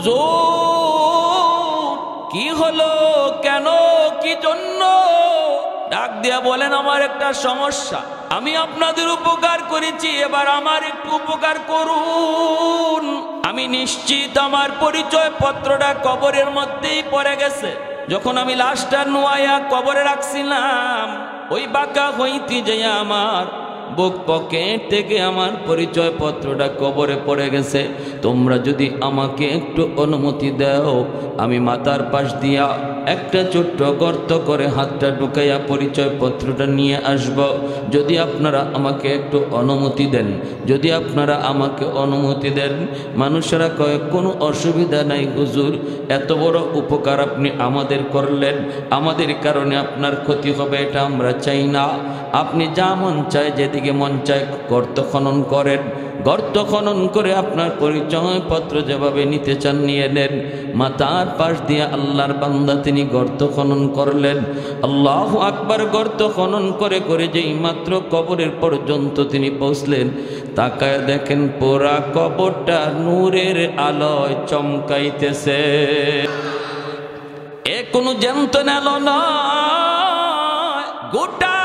হুজুর কি হলো, কেন, কি জন্য? ডাক দিয়া বলেন, আমার একটা সমস্যা, আমি আপনাদের উপকার করেছি, এবার আমার একটু উপকার করুন। আমি নিশ্চিত আমার পরিচয় পত্রটা কবরের মধ্যেই পড়ে গেছে। যখন আমি লাশটা নোয়াইয়া কবরে রাখছিলাম, ওই বাঁকা হইতে যাইয়া আমার বুক পকেট থেকে আমার পরিচয় পত্রটা কবরে পড়ে গেছে। তোমরা যদি আমাকে একটু অনুমতি দাও, আমি মাথার পাশ দিয়া একটা ছোট্ট গর্ত করে হাতটা ঢুকাইয়া পরিচয় পত্রটা নিয়ে আসব। যদি আপনারা আমাকে একটু অনুমতি দেন, যদি আপনারা আমাকে অনুমতি দেন। মানুষেরা কয়, কোনো অসুবিধা নাই হুজুর, এত বড় উপকার আপনি আমাদের করলেন, আমাদের কারণে আপনার ক্ষতি হবে এটা আমরা চাই না। আপনি যা মন চায়, যেদিকে মন চায় গর্ত খনন করেন, গর্ত খনন করে আপনার পরিচয় পত্র যেভাবে নিতে চান নিয়ে নেন। মাথার পাশ দিয়ে আল্লাহর বান্দা তিনি গর্ত খনন করলেন। আল্লাহু আকবার। গর্ত খনন করে করে যেই মাত্র কবরের পর্যন্ত তিনি পৌঁছলেন, তাকায় দেখেন পুরা কবরটা নূরের আলোয় চমকাইতেছে। এ কোনো জ্যান্ত আলো নয়, গোটা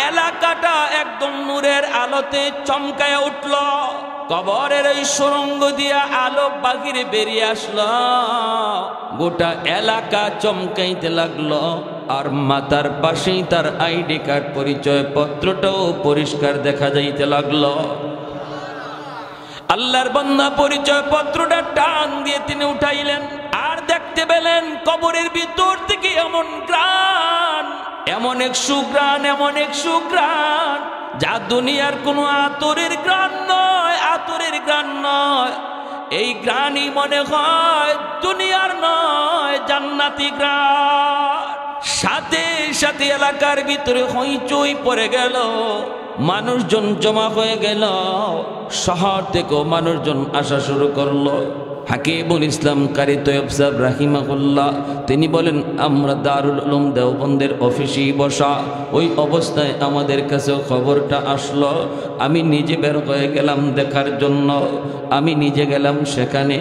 এলাকাটা একদম নূরের আলোতে চমকায় উঠল। কবরের এই সুরঙ্গ দিয়া আলো বাহিরে বেরিয়ে আসলো, গোটা এলাকা চমকাইতে লাগলো। আর মাথার পাশেই তার আইডি কার্ড, পরিচয় পত্রটাও পরিষ্কার দেখা যাইতে লাগলো। আল্লাহর বান্দা পরিচয় পত্রটা টান দিয়ে তিনি উঠাইলেন, আর দেখতে পেলেন কবরের ভিতর থেকে এমন গ্রান, এমন এক সুগ্রান, এমন এক সুগ্রান যা দুনিয়ার কোনো আতরের গ্রান নয়, আতরের গ্রান নয়। এই গ্রানই মনে হয় দুনিয়ার নয়, জান্নাতি গ্রান। সাথে সাথে এলাকার ভিতরে হইচই পড়ে গেল, মানুষজন জমা হয়ে গেল, শহর থেকেও মানুষজন আসা শুরু করলো। হাকিমুল ইসলাম কারি তৈয়ব সাহেব রাহিমাহুল্লাহ তিনি বলেন, আমরা দারুল উলুম দেওবন্দের অফিসেই বসা, ওই অবস্থায় আমাদের কাছে খবরটা আসলো। আমি নিজে বের হয়ে গেলাম দেখার জন্য, আমি নিজে গেলাম সেখানে।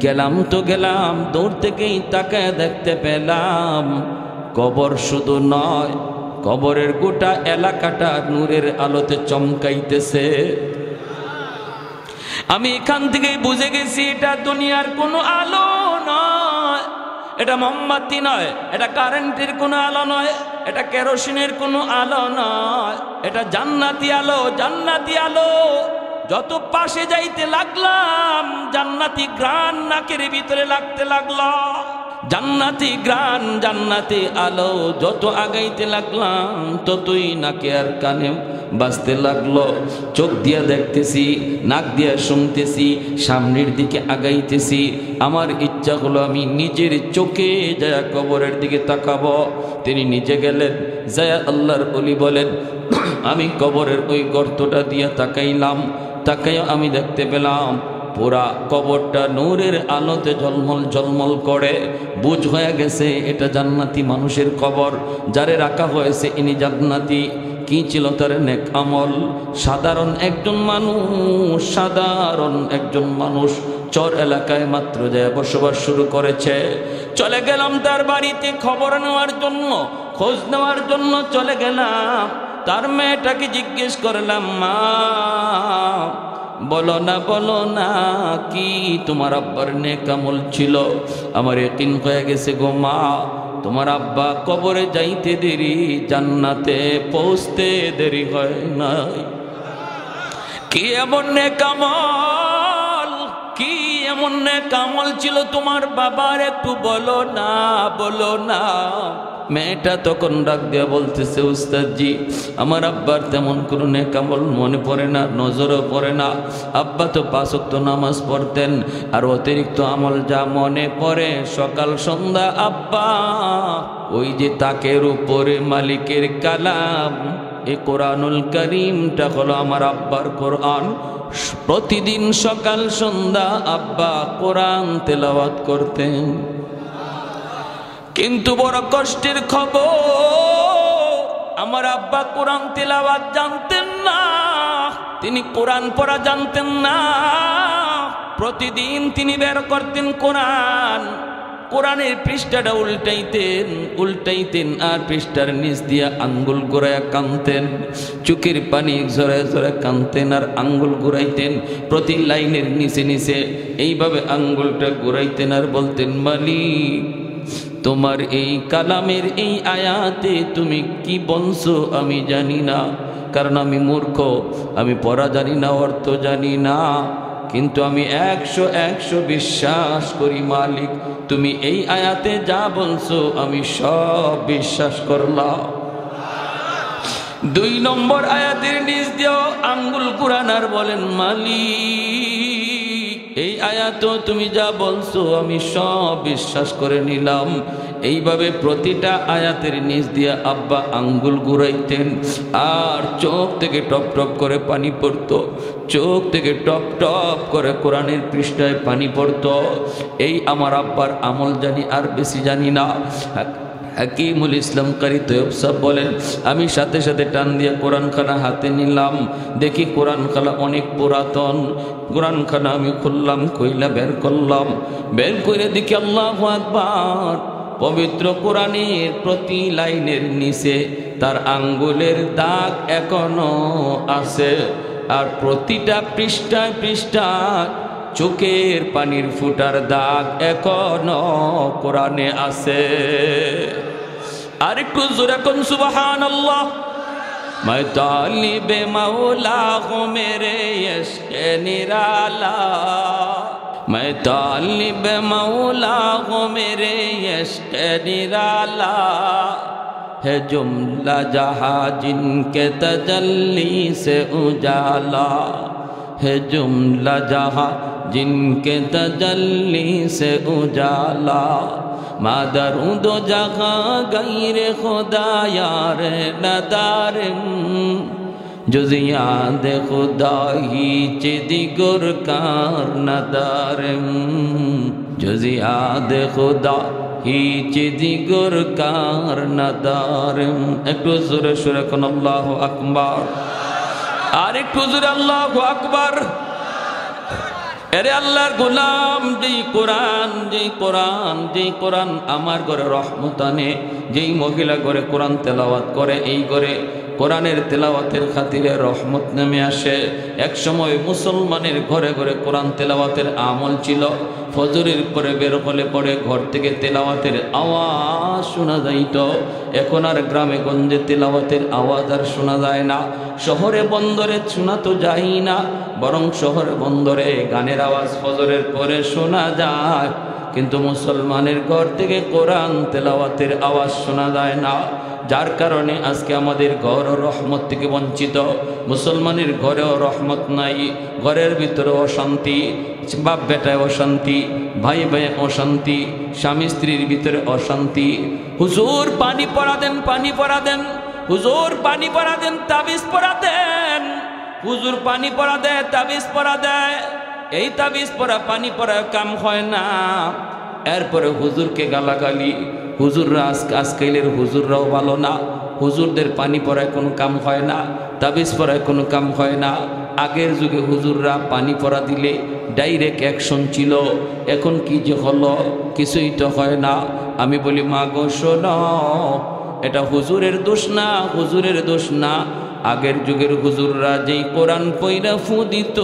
গেলাম তো গেলাম, দূর থেকেই তাকায় দেখতে পেলাম কবর শুধু নয়, কবরের গোটা এলাকাটা নূরের আলোতে চমকাইতেছে। আমি এখান থেকেই বুঝে গেছি এটা দুনিয়ার কোনো আলো নয়, এটা মোমবাতি নয়, এটা কারেন্টের কোনো আলো নয়, এটা কেরোসিনের কোনো আলো নয়, এটা জান্নাতি আলো, জান্নাতি আলো। যত পাশে যাইতে লাগলাম, জান্নাতি ঘ্রাণ নাকের ভিতরে লাগতে লাগলো, জান্নাতি ঘ্রাণ, জান্নাতি আলো। যত আগাইতে লাগলাম, ততই নাকে আর কানে বাজতে লাগলো। চোখ দিয়া দেখতেছি, নাক দিয়া শুনতেছি, সামনের দিকে আগাইতেছি। আমার ইচ্ছা হলো আমি নিজের চোখে যায় কবরের দিকে তাকাবো। তিনি নিজে গেলেন, যায় আল্লাহর ওলি বলেন, আমি কবরের ওই গর্তটা দিয়া তাকাইলাম। তাকাইয়া আমি দেখতে পেলাম পুরা কবরটা নূরের আলোতে ঝলমল ঝলমল করে। বুঝ হয়ে গেছে এটা জান্নাতি মানুষের কবর, যারে রাখা হয়েছে ইনি জান্নাতি। কি ছিল তার নেক আমল? সাধারণ একজন মানুষ, সাধারণ একজন মানুষ চর এলাকায় মাত্র যায় বসবাস শুরু করেছে। চলে গেলাম তার বাড়িতে খবর নেওয়ার জন্য, খোঁজ নেওয়ার জন্য চলে গেলাম। তার মেয়েটাকে জিজ্ঞেস করলাম, মা বলো না, বলো না, কি তোমার আব্বার নেক আমল ছিল? আমার ইয়াকিন হয়ে গেছে গো মা, তোমার আব্বা কবরে যাইতে দেরি, জান্নাতে পৌঁছতে দেরি হয় নাই। কি এমন নেক আমল, কি এমন নেক আমল ছিল তোমার বাবার? একটু বলো না, বলো না। মেয়েটা তখন ডাক দিয়া বলতেছে, উস্তাদজি আমার আব্বার তেমন কোনো নেক আমল মনে পড়ে না, নজরও পড়ে না। আব্বা তো 5 ওয়াক্ত নামাজ পড়তেন, আর অতিরিক্ত আমল যা মনে পড়ে সকাল সন্ধ্যা আব্বা ওই যে তাকের উপরে মালিকের কালাম, এই কোরআনুল কারীমটা হলো আমার আব্বার কোরআন। প্রতিদিন সকাল সন্ধ্যা আব্বা কোরআন তেলাওয়াত করতেন। কিন্তু বড় কষ্টের খবর, আমার আব্বা কোরআন তেলাওয়াত জানতেন না, তিনি কোরআন পড়া জানতেন না। প্রতিদিন তিনি বের করতেন কোরআন, কোরআন, কোরআনের পৃষ্ঠাটা উল্টাইতেন আর পৃষ্ঠার নিচ দিয়া আঙ্গুল ঘুরাইয়া কানতেন, চোখের পানি ঝরে ঝরে কানতেন আর আঙ্গুল ঘুরাইতেন প্রতি লাইনের নিচে নিচে এইভাবে আঙ্গুলটা ঘুরাইতেন আর বলতেন, মালিক তোমার এই কালামের এই আয়াতে তুমি কি বলছো আমি জানি না, কারণ আমি মূর্খ, আমি পড়া জানি না, অর্থ জানি না, কিন্তু আমি 100 বিশ্বাস করি মালিক, তুমি এই আয়াতে যা বলছো আমি সব বিশ্বাস করলাম। 2 নম্বর আয়াতের নিচ দিয়েও আঙ্গুল কুরানার বলেন, মালিক এই আয়াত তুমি যা বলছো আমি সব বিশ্বাস করে নিলাম। এইভাবে প্রতিটা আয়াতের নিচ দিয়ে আব্বা আঙ্গুল ঘুরাইতেন আর চোখ থেকে টপ টপ করে পানি পড়তো, চোখ থেকে টপ টপ করে কোরআনের পৃষ্ঠায় পানি পড়তো। এই আমার আব্বার আমল জানি, আর বেশি জানি না। হাকিমুল ইসলাম কারি তৈয়ব সাহেব বলেন, আমি সাথে সাথে টান দিয়ে কোরআনখানা হাতে নিলাম, দেখি কোরআনখানা অনেক পুরাতন। কোরআনখানা আমি খুললাম, কইলা বের করলাম, বের করে দেখি আল্লাহু আকবার, পবিত্র কোরআনের প্রতি লাইনের নিচে তার আঙ্গুলের দাগ এখনো আছে, আর প্রতিটা পৃষ্ঠায় পৃষ্ঠায় চোখের পানির ফুটার দাগ এখনো কোরআনে আছে। আর একটু জোরে কোন সুবহানাল্লাহ। मैं तालिब मौला हूँ मेरे इश्क़ निराला, मैं तालिब मौला हूँ मेरे इश्क़ निराला, है जुमला जहाँ जिनके तजल्ली से उजाला, है जुमला जहाँ जिनके तजल्ली से उजाला, मादरूद जहाँ गैर खुदा यार नदारम, जुज़ियाद खुदा ही चिदिगुर कार नदारम, जुज़ियाद खुदा ही चिदिगुर कार नदारम। একটু জোরে সুরে কোন আল্লাহু আকবার, আর একটু জোরে আল্লাহু আকবার। এরে আল্লাহর গোলাম, যেই কোরআন আমার ঘরে রহমত আনে, যেই মহিলা ঘরে কোরআন তেলাওয়াত করে, এই ঘরে কোরআনের তেলাওয়াতের খাতিরে রহমত নেমে আসে। এক সময় মুসলমানের ঘরে ঘরে কোরআন তেলাওয়াতের আমল ছিল। ফজরের পরে বের হলে পরে ঘর থেকে তেলাওয়াতের আওয়াজ শোনা যাইত। এখন আর গ্রামে গঞ্জে তেলাওয়াতের আওয়াজ আর শোনা যায় না। শহরে বন্দরে শোনা তো যায় না, বরং শহরে বন্দরে গানের আওয়াজ ফজরের পরে শোনা যায়, কিন্তু মুসলমানের ঘর থেকে কোরআন তেলাওয়াতের আওয়াজ শোনা যায় না। যার কারণে আজকে আমাদের ঘর রহমত থেকে বঞ্চিত। মুসলমানের ঘরেও রহমত নাই, ঘরের ভিতরে অশান্তি, বাপ বেটায় অশান্তি, ভাই ভাই অশান্তি, স্বামী স্ত্রীর ভিতরে অশান্তি। হুজুর পানি পড়া দেন, পানি পড়া দেন, হুজুর পানি পড়া দেন, তাবিজ পড়া দেন, হুজুর পানি পড়া দেয়, তাবিজ পড়া দেয়। এই তাবিজ পড়া পানি পড়া কাম হয় না। এরপরে হুজুরকে গালাগালি। হুজুররা আজকালের হুজুররাও ভালো না, হুজুরদের পানি পড়ায় কোনো কাম হয় না, তাবিজ পড়ায় কোনো কাম হয় না। আগের যুগে হুজুররা পানি পড়া দিলে ডাইরেক্ট অ্যাকশন ছিল, এখন কি যে হলো, কিছুই তো হয় না। আমি বলি মা গো শোনো, এটা হুজুরের দোষ না, হুজুরের দোষ না। আগের যুগের হুজুররা যেই কোরআন পইরা ফু দিত,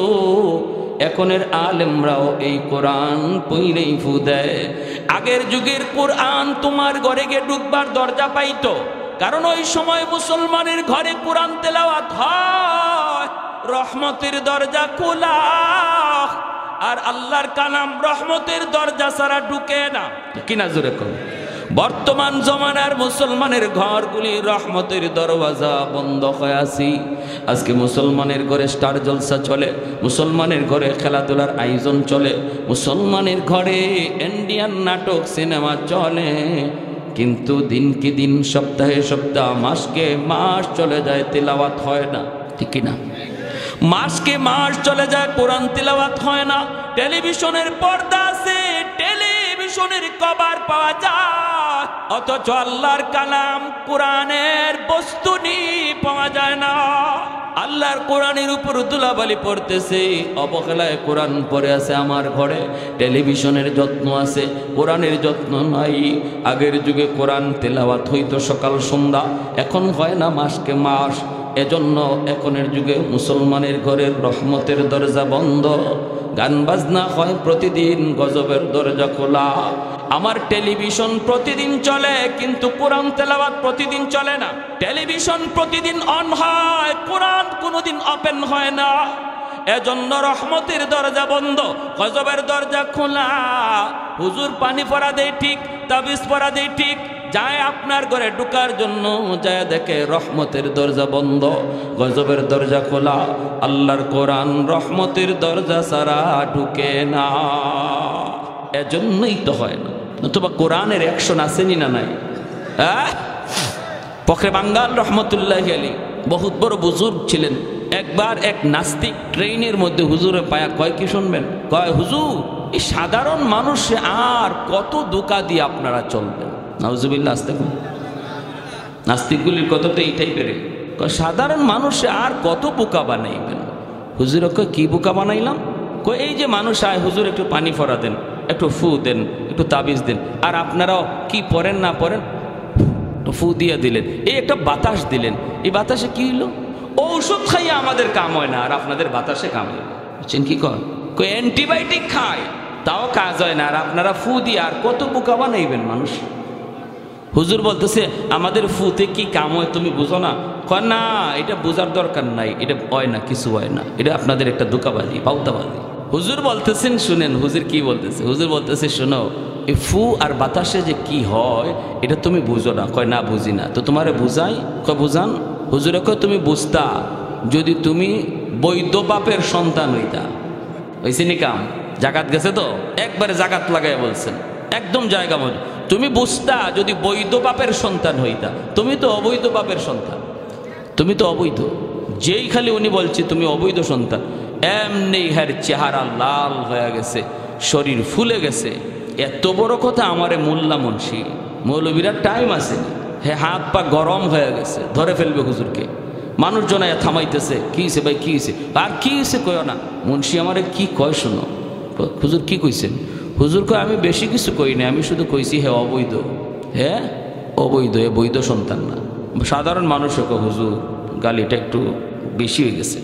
এখনের আলেমরাও এই কোরআন পইলেই ফু দেয়। আগের যুগের কোরআন তোমার ঘরে গিয়ে ঢুকবার দরজা পাইতো, কারণ ওই সময় মুসলমানের ঘরে কোরআন তেলাওয়াত হয়, রহমতের দরজা খোলা, আর আল্লাহর কালাম রহমতের দরজা ছাড়া ঢুকে না। কিনা জোরে কর। বর্তমান জমানার মুসলমানের ঘরগুলি রহমতের দরওয়াজা বন্ধ হয়ে আছে। আজকে মুসলমানের ঘরে স্টার জলসা চলে, মুসলমানের ঘরে খেলাধুলার আয়োজন চলে, মুসলমানের ঘরে ইন্ডিয়ান নাটক সিনেমা চলে, কিন্তু দিনকে দিন, সপ্তাহে সপ্তাহ, মাসকে মাস চলে যায়, তেলাওয়াত হয় না। ঠিক কিনা? মাসকে মাস চলে যায়, কোরআন তেলাওয়াত হয় না। টেলিভিশনের পর্দা আছে, টেলিভিশনের কভার পাওয়া যায়, অথচ আল্লাহর কালাম কোরআনের বস্তুনি পাওয়া যায় না। আল্লাহর কোরআনের উপর ধুলাবালি পড়তেছে, অবহেলায় কোরআন পড়ে আছে আমার ঘরে, টেলিভিশনের যত্ন আছে, কোরআনের যত্ন নাই। আগের যুগে কোরআন তেলাওয়াত হইতো সকাল সন্ধ্যা, এখন হয় না মাসকে মাস। এজন্য এখনের যুগে মুসলমানের ঘরের রহমতের দরজা বন্ধ, গান বাজনা হয় প্রতিদিন, গজবের দরজা খোলা। আমার টেলিভিশন প্রতিদিন চলে কিন্তু কোরআন তেলাওয়াত প্রতিদিন চলে না। টেলিভিশন প্রতিদিন অন হয়, কোরআন কোনোদিন ওপেন হয় না। এজন্য রহমতের দরজা বন্ধ, গজবের দরজা খোলা। হুজুর পানি পড়া দেয় ঠিক, তাবিজ পড়া দেয় ঠিক, যায় আপনার ঘরে ঢুকার জন্য, যায় দেখে রহমতের দরজা বন্ধ, গজবের দরজা খোলা। আল্লাহর কোরআন রহমতের দরজা ছাড়া ঢুকে না, এজন্যই তো হয় না। নতুবা কোরআনের অ্যাকশন আসেনি না নাই? ফখরে বাঙ্গাল রহমতুল্লাহি আলাইহি বহুত বড় বুজুর্গ ছিলেন। একবার এক নাস্তিক ট্রেনের মধ্যে হুজুরে পায়া কয় কি শুনবেন, কয় হুজুর এই সাধারণ মানুষ আর কত ধোঁকা দিয়ে আপনারা চলবেন। নাউজুবিল্লাহ, আসতে নাস্তিকগুলির কথা তো এইটাই বেড়ে, সাধারণ মানুষ আর কত বোকা বানাইবেন। হুজুর কয় কি বোকা বানাইলাম? কয় এই যে মানুষ আয় হুজুর একটু পানি ফোড়া দেন, একটু ফু দেন, একটু তাবিজ দেন, আর আপনারাও কি পড়েন না পড়েন, ফু দিয়ে দিলেন, এই একটা বাতাস দিলেন, এই বাতাসে কি হইলো? ঔষধ খাইয়ে আমাদের কাম হয় না, আর আপনাদের বাতাসে কাম হয়। বুঝছেন কি কয়? অ্যান্টিবায়োটিক খায় তাও কাজ হয় না, আর আপনারা ফু দিয়ে আর কত বোকা বানাইবেন মানুষ। হুজুর বলতেছে আমাদের ফুতে কি কাম হয় তুমি বুঝো না? কয় না, এটা বোঝার দরকার নাই, এটা হয় না, কিছু হয় না, এটা আপনাদের একটা ধোঁকাবাজি, পাউতাবাজি। হুজুর বলতেছেন শুনেন, হুজুর কি বলতেছে? হুজুর বলতেছে শোনো, এই ফু আর বাতাসে যে কি হয় এটা তুমি বুঝো না। কয় না বুঝি না, তো তোমারে বুঝাই। কয় বুঝান। হুজুরে কয় তুমি বুঝতা যদি তুমি বৈধ বাপের সন্তান হইতা। হয়েছে নি কাম? জাকাত গেছে তো একবারে জাকাত লাগাই বলছেন, একদম জায়গা মতো। তুমি বুঝতা যদি বৈধ বাপের সন্তান হইতা, তুমি তো অবৈধ বাপের সন্তান, তুমি তো অবৈধ। যেই খালি উনি বলছে তুমি অবৈধ সন্তান, এমনি হ্যার চেহারা লাল হয়ে গেছে, শরীর ফুলে গেছে। এত বড় কথা আমারে মোল্লা মুন্সি মৌলবীরা টাইম আছে, হ্যাঁ হাত পা গরম হয়ে গেছে, ধরে ফেলবে হুজুরকে। মানুষজন থামাইতেছে, কি হয়েছে ভাই, কি হয়েছে? আর কি হয়েছে কয় না, মুন্সি আমারে কি কয় শোনো। হুজুর কি কইছেন? হুজুর কয় আমি বেশি কিছু কই না, আমি শুধু কইছি হ্যাঁ অবৈধ, হ্যাঁ অবৈধ, এ বৈধ সন্তান না। সাধারণ মানুষও কয় হুজুর গালিটা একটু বেশি হয়ে গেছে,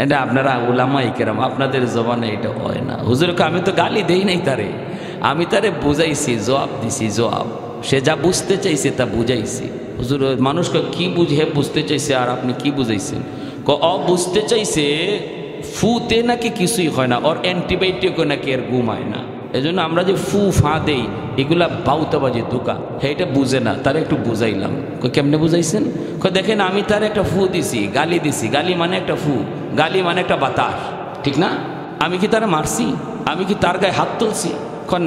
এটা আপনারা উলামা ইকেরাম আপনাদের জবানে এটা হয় না। হুজুরকে আমি তো গালি দেই নাই তারে, আমি তারে বুঝাইছি, জবাব দিছি, জবাব সে যা বুঝতে চাইছে তা বুঝাইছি। হুজুর মানুষকে কি বুঝে বুঝতে চাইছে আর আপনি কি বুঝাইছেন? বুঝতে চাইছে ফুতে নাকি কিছুই হয় না, ওর অ্যান্টিবায়োটিকও নাকি এর ঘুমায় না, এজন্য আমরা যে ফু ফা দেই এগুলা বাউতাবাজি ধোঁকা, হ্যাঁ এটা বুঝে না, তারা একটু বুঝাইলাম। কেমনে বুঝাইছেন? দেখেন আমি তার একটা ফু দিছি, গালি দিছি, গালি মানে একটা ফু, গালি মানে একটা বাতাস, ঠিক না? আমি কি তারা মারছি? আমি কি তার গায়ে হাত তুলছি?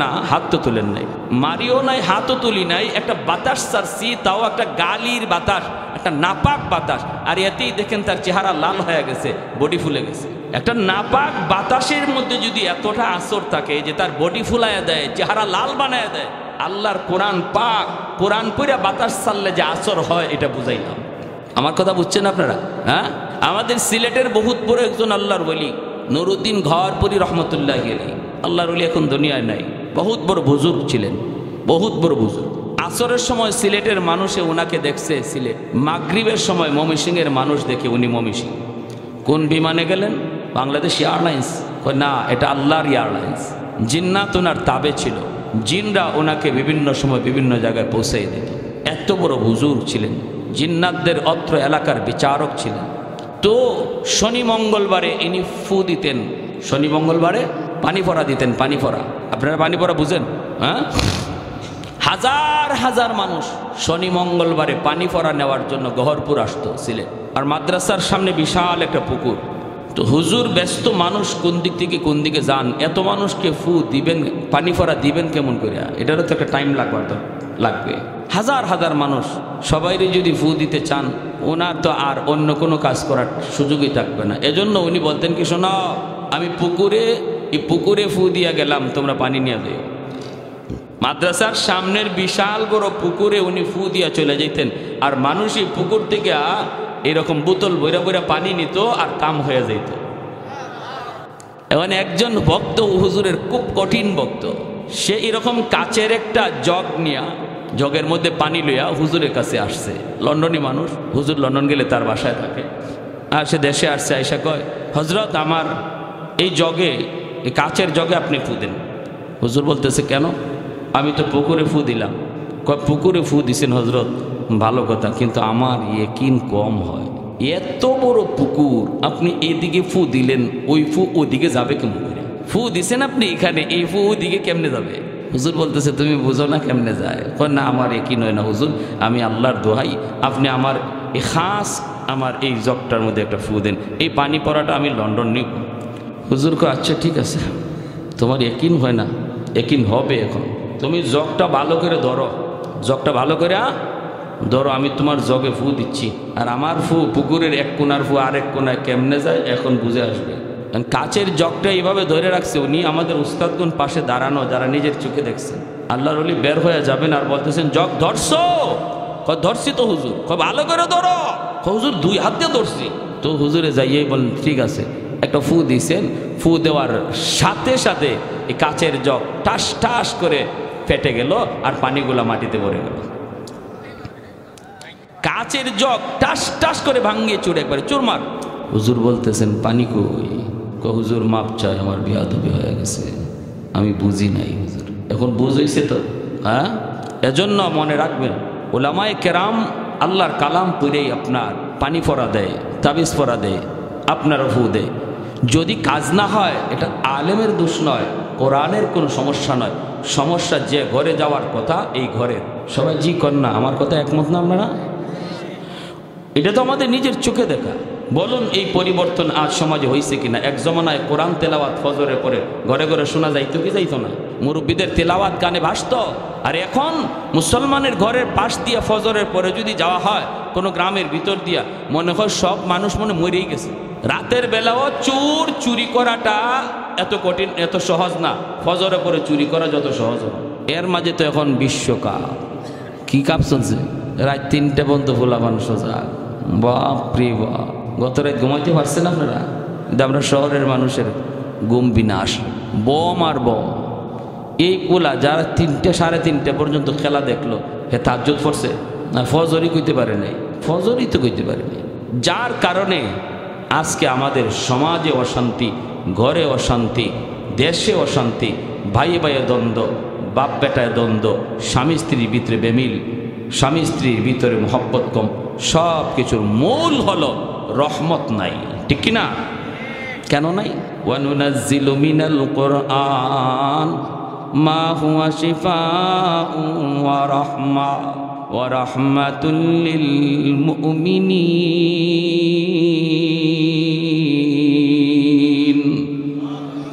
না, হাত তো তুলেন নাই, মারিও নাই, হাতও তুলি নাই, একটা বাতাস ছাড়ছি, তাও একটা গালির বাতাস, একটা নাপাক বাতাস। আর এতেই দেখেন তার চেহারা লাল হয়ে গেছে, বডি ফুলে গেছে। একটা নাপাক বাতাসের মধ্যে যদি এতটা আসর থাকে যে তার বডি ফুলাইয়া দেয়, চেহারা লাল বানায় দেয়, আল্লাহর কোরআন পাক, কোরআন পড়ে বাতাস ছাড়লে যে আসর হয় এটা বুঝাইলাম। আমার কথা বুঝছেন আপনারা? হ্যাঁ, আমাদের সিলেটের বহুত বড় একজন আল্লাহর ওলি নুরুদ্দিন ঘরপুরি রহমতুল্লাহি আলাইহি, আল্লাহর ওলি এখন দুনিয়ায় নাই, বহুত বড় বুজুর্গ ছিলেন, বহুত বড় বুজুর্গ। আসরের সময় সিলেটের মানুষে ওনাকে দেখছে সিলেট, মাগরিবের সময় ময়মনসিংহের মানুষ দেখে উনি ময়মনসিংহ। কোন বিমানে গেলেন? বাংলাদেশ এয়ারলাইন্স। না, এটা আল্লাহর এয়ারলাইন্স। জিন্নাত ওনার তাবে ছিল, জিনরা ওনাকে বিভিন্ন সময় বিভিন্ন জায়গায় পৌঁছাই দিত। এত বড় হুজুর ছিলেন, জিন্নাতদের অত্র এলাকার বিচারক ছিলেন। তো শনি মঙ্গলবারে ইনি ফু দিতেন, শনি মঙ্গলবারে পানি পড়া দিতেন। পানি পড়া, আপনারা পানি পড়া বুঝেন? হ্যাঁ, হাজার হাজার মানুষ শনি মঙ্গলবারে পানি পড়া নেওয়ার জন্য গহরপুর আসতো সিলেট। আর মাদ্রাসার সামনে বিশাল একটা পুকুর। তো হুজুর ব্যস্ত মানুষ, কোন দিক থেকে কোন দিকে যান, এত মানুষকে ফু দিবেন, পানি পড়া দিবেন কেমন করে? এটারও তো একটা টাইম লাগবে। হাজার হাজার মানুষ সবাইরে যদি ফু দিতে চান, ওনার তো আর অন্য কোনো কাজ করার সুযোগই থাকবে না। এজন্য উনি বলতেন কি, শোনো আমি পুকুরে ফু দিয়া গেলাম, তোমরা পানি নিয়ে দিও। মাদ্রাসার সামনের বিশাল বড় পুকুরে উনি ফু দিয়া চলে যেতেন, আর মানুষ এই পুকুর থেকে এরকম বোতল বইরা বইরা পানি নিত আর কাম হয়ে যেত। এখন একজন ভক্ত হুজুরের খুব কঠিন ভক্ত, সে এরকম কাচের একটা জগ নিয়া, জগের মধ্যে পানি লইয়া হুজুরের কাছে আসছে। লন্ডনী মানুষ, হুজুর লন্ডন গেলে তার বাসায় থাকে, আর সে দেশে আসছে। আইসা কয়, হজরত আমার এই জগে, এই কাচের জগে আপনি ফু দেন। হুজুর বলতেছে, কেন? আমি তো পুকুরে ফু দিলাম। কয়, পুকুরে ফু দিছেন হজরত, ভালো কথা, কিন্তু আমার ইয়াকিন কম হয়। এত বড় পুকুর, আপনি এদিকে ফু দিলেন, ওই ফু ওদিকে যাবে কেমন করে? ফু দিছেন আপনি এখানে, এই ফু ওদিকে কেমনে যাবে? হুজুর বলতেছে, তুমি বুঝো না কেমনে যায়? কয়, না আমার ইয়াকিন হয় না হুজুর, আমি আল্লাহর দোহাই, আপনি আমার এই খাস আমার এই জগটার মধ্যে একটা ফু দেন, এই পানি পড়াটা আমি লন্ডন নিব। হুজুর কয়, আচ্ছা ঠিক আছে, তোমার ইয়াকিন হয় না, ইয়াকিন হবে এখন। তুমি জগটা ভালো করে ধরো, জগটা ভালো করে ধরো, আমি তোমার জগে ফু দিচ্ছি, আর আমার ফু পুকুরের এক কোনার ফু আরেক কোনায় কেমনে যায় এখন বুঝে আসবে। কাচের জগটা এইভাবে ধরে রাখছে, উনি আমাদের উস্তাদগুন পাশে দাঁড়ানো, যারা নিজের চোখে দেখছেন। আল্লাহর ওলি বের হয়ে যাবেন আর বলতেছেন, জগ ধরছো? ধরছি তো হুজুর। ভালো করে ধরো। হুজুর দুই হাত দিয়ে ধরছি। তো হুজুরে যাইয়েই বলেন, ঠিক আছে। একটা ফু দিয়েছেন, ফু দেওয়ার সাথে সাথে এই কাচের জগ টাস টাস করে ফেটে গেল আর পানিগুলা মাটিতে পড়ে গেল। কাচের জগ টাস টাস করে ভাঙিয়ে চুর একবারে চুরমার। হুজুর বলতেছেন, পানি কই? হুজুর মাপ চাই, আমার বিয়াদবি হয়ে গেছে, আমি বুঝি নাই হুজুর। এখন বুঝেছে তো, হ্যাঁ? এজন্য মনে রাখবেন, ওলামায়ে কেরাম আল্লাহর কালাম পড়েই আপনার পানি ফোড়া দেয়, তাবিজ ফোড়া দেয়, আপনার ফু দেয়। যদি কাজ না হয়, এটা আলেমের দোষ নয়, কোরআনের কোনো সমস্যা নয়। সমস্যা যে ঘরে যাওয়ার কথা, এই ঘরের। সবাই জি কর না, আমার কথা একমত না আপনারা? এটা তো আমাদের নিজের চোখে দেখা। বলুন, এই পরিবর্তন আজ সমাজে হয়েছে কিনা? এক জমানায় কোরআন তেলাওয়াত ফজরের পরে ঘরে ঘরে শোনা যাইতো কি যাইতো না? মুরব্বীদের তেলাওয়াত গানে ভাসত। আর এখন মুসলমানের ঘরের পাশ দিয়া ফজরের পরে যদি যাওয়া হয় কোনো গ্রামের ভিতর দিয়া, মনে হয় সব মানুষ মনে মরেই গেছে। রাতের বেলাও চুরি করাটা এত কঠিন, এত সহজ না। ফজরের পরে চুরি করা যত সহজ হয়। এর মাঝে তো এখন বিশ্বকাপ, কি কাপ চলছে? রাত 3টে পর্যন্ত ভোলা মানুষ সজাগ। বাপরে বাপ, গত রাত ঘুমাইতে পারছেন আপনারা? কিন্তু আমরা শহরের মানুষের ঘুম বিনাশ, বম আর বম। এই পোলা যারা 3টে সাড়ে 3টে পর্যন্ত খেলা দেখলো, হে তাজ্জুদ পড়ছে না? ফজরই কইতে পারে নাই, ফজরই তো কইতে পারে নাই। যার কারণে আজকে আমাদের সমাজে অশান্তি, ঘরে অশান্তি, দেশে অশান্তি, ভাই ভাইয়ে দ্বন্দ্ব, বাপ বেটায় দ্বন্দ্ব, স্বামী স্ত্রীর ভিতরে বেমিল, স্বামী স্ত্রীর ভিতরে মহব্বত কম। সব কিছুর মূল হলো রহমত নাই, ঠিক কিনা? কেন নাই? ওয়ানুনাজ্জিলু মিনাল কুরআন মা হুয়া শিফাউন ওয়া রাহমা ওয়া রাহমাতুল লিল মুমিনিন।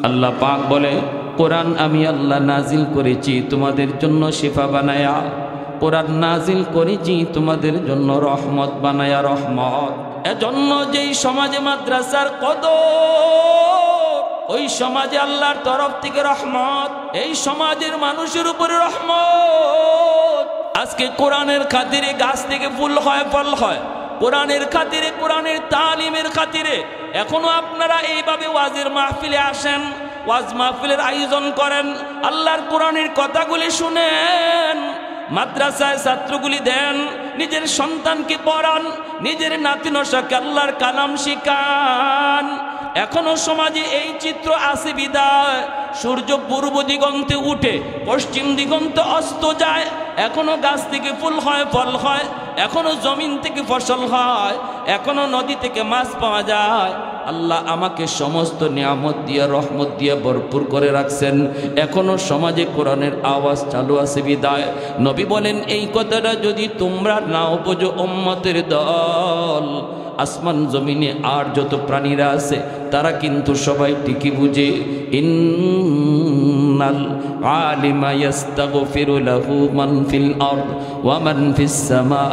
আল্লাহ পাক বলে, কোরআন আমি আল্লাহ নাজিল করেছি তোমাদের জন্য শিফা বানায়া, কোরআন নাজিল করেছি তোমাদের জন্য রহমত বানায়া, রহমত। এজন্য যেই সমাজে মাদ্রাসার কদর, ওই সমাজে আল্লাহর তরফ থেকে রহমত, এই সমাজের মানুষের উপরে রহমত। আজকে কোরআনের খাতিরে গাছ থেকে ফুল হয়, ফল হয়। কোরআনের খাতিরে, কোরআনের তালিমের খাতিরে এখনো আপনারা এইভাবে ওয়াজের মাহফিলে আসেন, ওয়াজ মাহফিলের আয়োজন করেন, আল্লাহর কোরআনের কথাগুলি শুনেন, মাদ্রাসায় ছাত্রগুলি দেন, নিজের সন্তানকে পড়ান, নিজের নাতিনশাকে আল্লাহর কালাম শিখান। এখনো সমাজে এই চিত্র আছে বিদায় সূর্য পূর্ব দিগন্তে উঠে পশ্চিম দিগন্তে অস্ত যায়, এখনো গাছ থেকে ফুল হয়, ফল হয়, এখনো জমিন থেকে ফসল হয়, এখনো নদী থেকে মাছ পাওয়া যায়। আল্লাহ আমাকে সমস্ত নিয়ামত দিয়ে, রহমত দিয়ে ভরপুর করে রাখছেন। এখনো সমাজে কোরআনের আওয়াজ চালু আছে বিদায় নবী বলেন, এই কথাটা যদি তোমরা নাও বোঝো উম্মতের দল, আসমান জমিনে আর যত প্রাণীরা আছে তারা কিন্তু সবাই ঠিকই বুঝে। ইন্নাল আলিমা ইস্তাগফিরু লাহু মান ফিল আরদ ওয়া মান ফিস সামা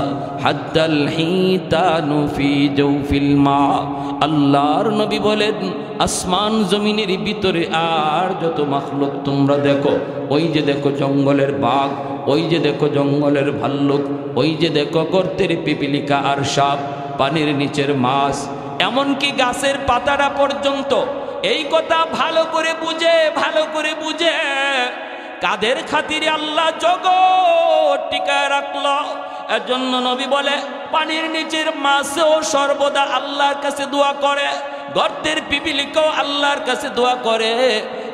হাত্তাল হিতানু ফি জাওফিল মা। আল্লাহর নবী বলেন, আসমান জমিনের ভিতরে আর যত মাখলুক তোমরা দেখো, ওই যে দেখো জঙ্গলের বাঘ, ওই যে দেখো জঙ্গলের ভাল্লুক, ওই যে দেখো গর্তের পিপিলিকা আর সাপ, পানির নিচের মাছ, এমনকি গাছের পাতাটা পর্যন্ত। এই কথা ভালো করে বুঝে কাদের খাতিরে আল্লাহ জগৎ টিকায় রাখলো। এজন্য নবী বলে পানির নিচের মাছও সর্বদা আল্লাহর কাছে দোয়া করে, গর্তের পিপিলিকাও আল্লাহর কাছে দোয়া করে,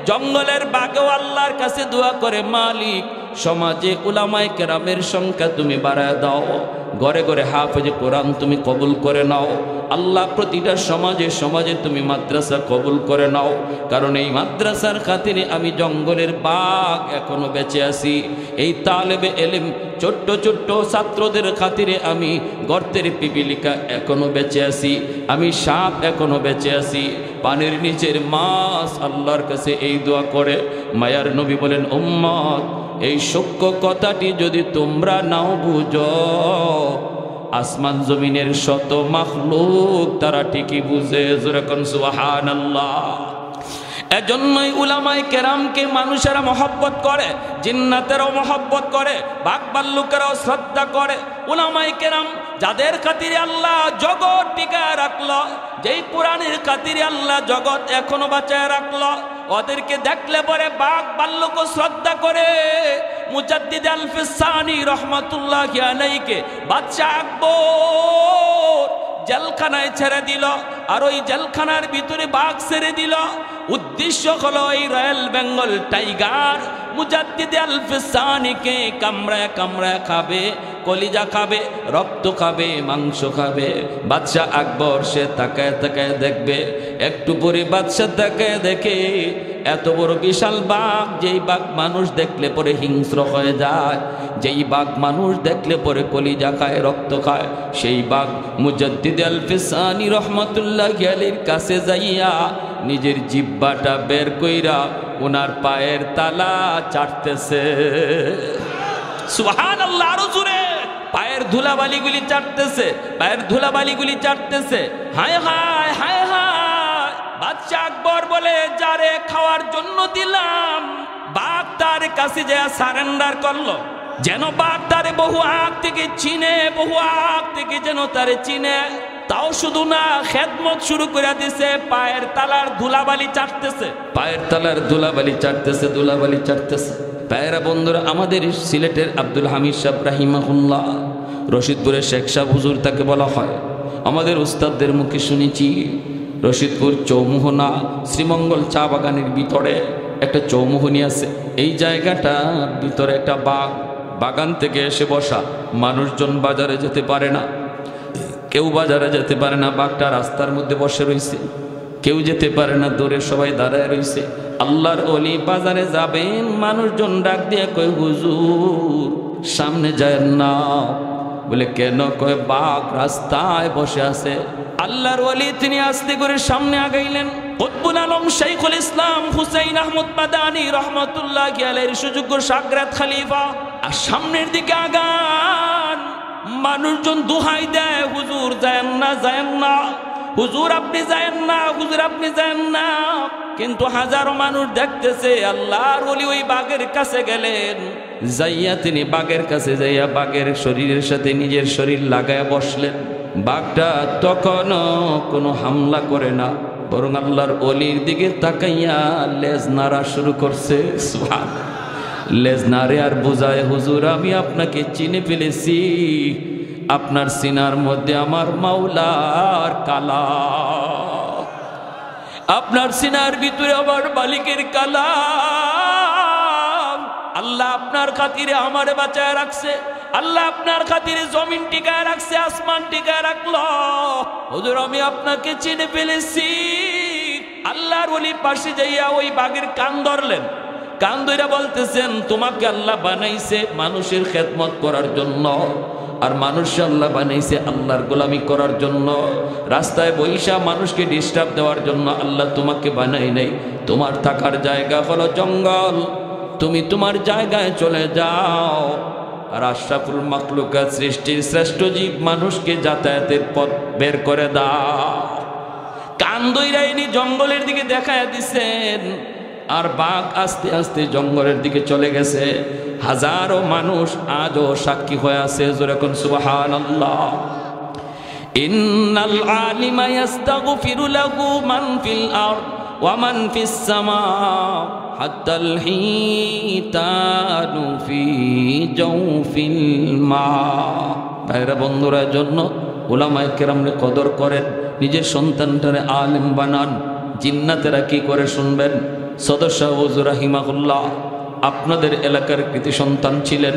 জঙ্গলের বাঘেও আল্লাহর কাছে দোয়া করে। মালিক, সমাজে উলামায়ে কেরামের সংখ্যা তুমি বাড়ায় দাও, ঘরে ঘরে হাফেজে কোরআন তুমি কবুল করে নাও। আল্লাহ, প্রতিটা সমাজে তুমি মাদ্রাসা কবুল করে নাও, কারণ এই মাদ্রাসার খাতিরে আমি জঙ্গলের বাঘ এখনো বেঁচে আছি, এই তালেবে এলেম ছোট্ট ছোট্ট ছাত্রদের খাতিরে আমি গর্তের পিপিলিকা এখনো বেঁচে আছি, আমি সাপ এখনো বেঁচে আছি। পানির নিচের মাছ আল্লাহর কাছে এই দোয়া করে। মায়ার নবী বলেন, উম্মত, এই সূক্ষ্ম কথাটি যদি তোমরা নাও বুঝো, আসমান জমিনের শত মাখলুক তারা ঠিকই বুঝে। যেরকম সুবহানাল্লাহ। এজন্যই উলামায়ে কেরামকে মানুষেরা মহব্বত করে, জিন্নাতেরাও মহব্বত করে, বাঘ ভাল্লুকেরাও শ্রদ্ধা করে। উলামায়ে কেরাম যাদের খাতিরে আল্লাহ জগৎ টিকায় রাখলো, যেই কোরআনের খাতিরে আল্লাহ জগৎ এখনো বাঁচায় রাখলো, ওদেরকে দেখলে পরে বাঘ ভাল্লুকও শ্রদ্ধা করে। মুজাদ্দিদ আল-ফিসানি রহমাতুল্লাহি আলাইহিকে বাদশা আকবর জেলখানায় ছেড়ে দিল, আর ওই জেলখানার ভিতরে বাঘ ছেড়ে দিল। উদ্দেশ্য হলো এই রয়্যাল বেঙ্গল টাইগার মুজাদ্দিদ আল-ফিসানিকে কামড়ায় কামড়ায় খাবে, কলিজা খাবে, রক্ত খাবে, মাংস খাবে। বাদশা আকবর সে তাকায় তাকায় দেখবে, একটু পরে বাদশা তাকায় দেখে এত বড় বিশাল বাঘ, যেই বাঘ মানুষ দেখলে পরে হিংস্র হয়ে যায়, যেই বাঘ মানুষ দেখলে পরে কলিজা খায়, রক্ত খায়, সেই বাঘ মুজাদ্দিদ আল-ফিসানি রাহমাতুল্লাহি আলাইহির কাছে যাইয়া নিজের জিহ্বাটা বের কইরা ওনার পায়ের তালা চাটতেছে। সুবহানাল্লাহ, আরো জোরে। পায়ের ধুলাবালিগুলি চাটতেছে, পায়ের ধুলাবালিগুলি চাটতেছে। হায় হায় হায় হায়। বাদশা আকবর বলে, যারে খাওয়ার জন্য দিলাম, বাঘ তার কাছে যে সারেন্ডার করলো, যেন বাঘ তারে বহু আগ থেকে চিনে, বহু আগ থেকে যেন তারে চিনে। তাও শুধু না, খেদমত শুরু করে দিছে, পায়ের তালার ধুলাবালি চাটতেছে, পায়ের তালার ধুলাবালি চাটতেছে, ধুলাবালি চাটতেছে। পায়েরা বন্ধুরা, আমাদের সিলেটের আব্দুল হামিদ সাহেব রাহিমাহুল্লাহ, রশিদপুরের শেখ সাহেব হুজুর তাকে বলা হয়। আমাদের উস্তাদদের মুখে শুনেছি, রশিদপুর চৌমুহনা শ্রীমঙ্গল চা বাগানের ভিতরে একটা চৌমুহনী আছে। এই জায়গাটার ভিতরে একটা বাঘ, বাগান থেকে এসে বসা, মানুষজন বাজারে যেতে পারে না, কেউ বাজারে যেতে পারে না, বাঘটা রাস্তার মধ্যে বসে রয়েছে, কেউ যেতে পারে না, দূরে সবাই দাঁড়ায় রয়েছে। আল্লাহর ওলি বাজারে যাবেন, মানুষজন ডাক দিয়ে কয়, হুজুর সামনে যায় না। বলে কেন? কয় বাঘ রাস্তায় বসে আছে। আল্লাহর ওলি তিনি আস্তে করে সামনে আগাইলেন। কুতবুল আলম শাইখুল ইসলাম হুসাইন আহমদ মাদানী রহমাতুল্লাহি আলাইহির সুযোগ্য শাগরাত খলিফা, আর সামনের দিকে আগান। মানুষজন দোহাই দেয়, হুজুর যায়েন না, যায়েন না, হুজুর আপনি যায়েন না, হুজুর আপনি যায়েন না। কিন্তু হাজারো মানুষ দেখতেছে। আল্লাহর ওলি ওই বাঘের কাছে গেলেন, যাইয়া তিনি বাঘের কাছে যাইয়া বাঘের শরীরের সাথে নিজের শরীর লাগায় বসলেন। বাঘটা তখনও কোনো হামলা করে না, বরং আল্লাহর ওলির দিকে তাকাইয়া লেজ নাড়া শুরু করছে। সুবহানাল্লাহ। লেজ নাড়ে আর বুঝায়, হুজুর আমি আপনাকে চিনে ফেলেছি, আপনার সিনার মধ্যে আমার মাওলার কালা, আপনার সিনার ভিতরে আমার মালিকের কালা। আল্লাহ আপনার খাতিরে আমারে বাঁচায় রাখছে, আল্লাহ আপনার খাতিরে জমিন টিকায় রাখছে, আসমান টিকায় রাখলো। হুজুর আমি আপনাকে চিনে ফেলেছি। আল্লাহর ওলি পাশে যাইয়া ওই বাঘের কান ধরলেন, কান ধইরা বলতেছেন, তোমাকে আল্লাহ বানাইছে মানুষের খেদমত করার জন্য, আর মানুষ আল্লাহ বানাইছে আল্লাহর গোলামি করার জন্য। রাস্তায় বৈশা মানুষকে ডিস্টার্ব দেওয়ার জন্য আল্লাহ তোমাকে বানাই নাই। তোমার থাকার জায়গা হলো জঙ্গল, তুমি তোমার জায়গায় চলে যাও। আর আশরাফুল মাখলুকাত সৃষ্টির শ্রেষ্ঠ জীব মানুষকে যাতায়াতের পথ বের করে দাও। কান ধইরা ইনি জঙ্গলের দিকে দেখায় দিছেন, আর বাঘ আস্তে আস্তে জঙ্গলের দিকে চলে গেছে। হাজারো মানুষ আজও সাক্ষী হয়ে আছে। যেরকম সুবহানাল্লাহ। ইন্নাল আলিমা ইস্তাগফিরু লাহু মান ফিল আরদ ওয়া মান ফিস সামা হাত্তাল হিতানু ফি জাওফিল মা। ভাইরা বন্ধুরা, জন্য উলামায়ে কেরামরে কদর করেন, নিজের সন্তানটারে আলেম বানান। জিন্নাতেরা কি করে শুনবেন। সদস্য হুজুর রাহিমাহুল্লাহ আপনাদের এলাকার কৃতি সন্তান ছিলেন।